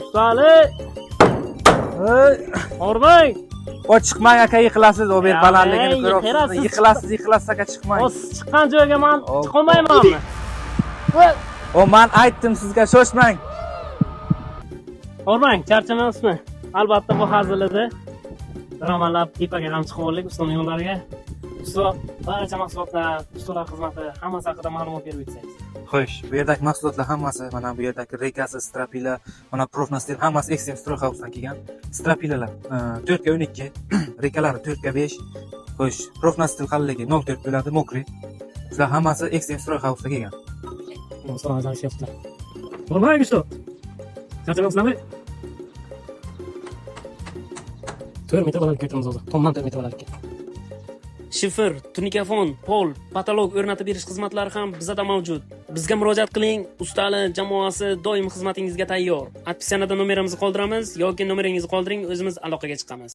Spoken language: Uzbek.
Ustali! Ormang! Chiqmang aka, yiqilasiz, o ber balandligini ko'ryapsiz. Yiqilasiz aka, chiqmang. Siz chiqqan joyga men chiqolmaymanmi? Men aytdim sizga, shoshmang. Ormang, charchamasmi? Albatta bu hazilida daramalab tepaga ham chiqib oldik ustoning yo'llariga. Usto barcha mahsulotlar, ustalar xizmati hammasi haqida ma'lumot berib o'tsangiz. Xo'sh, bu yerdagi mahsulotlar hammasi, mana bu yerdagi rekasi, strapila, mana profnastil hammasi Extreme Stroy House'dan kelgan. Strapilalar 4 ga 12, rekalari 4 ga 5. Xo'sh, profnastil qalligi 0.4 bo'ladi, mokri. Sizlar hammasi Extreme Stroy House'dan kelgan. Ustolar aytishyapti. Ormang usto. Charchamasizmi? 4 metr bo'ladi ketimiz hozir. Tomdan 4 metr bo'ladi ekan. Shifr, tunikafon, pol, patolog o'rnatib berish xizmatlari ham bizda mavjud. Bizga murojaat qiling. Ustali jamoasi doim xizmatingizga tayyor. Opsiyanada nomerimizni qoldiramiz yoki nomeringizni qoldiring, o'zimiz aloqaga chiqamiz.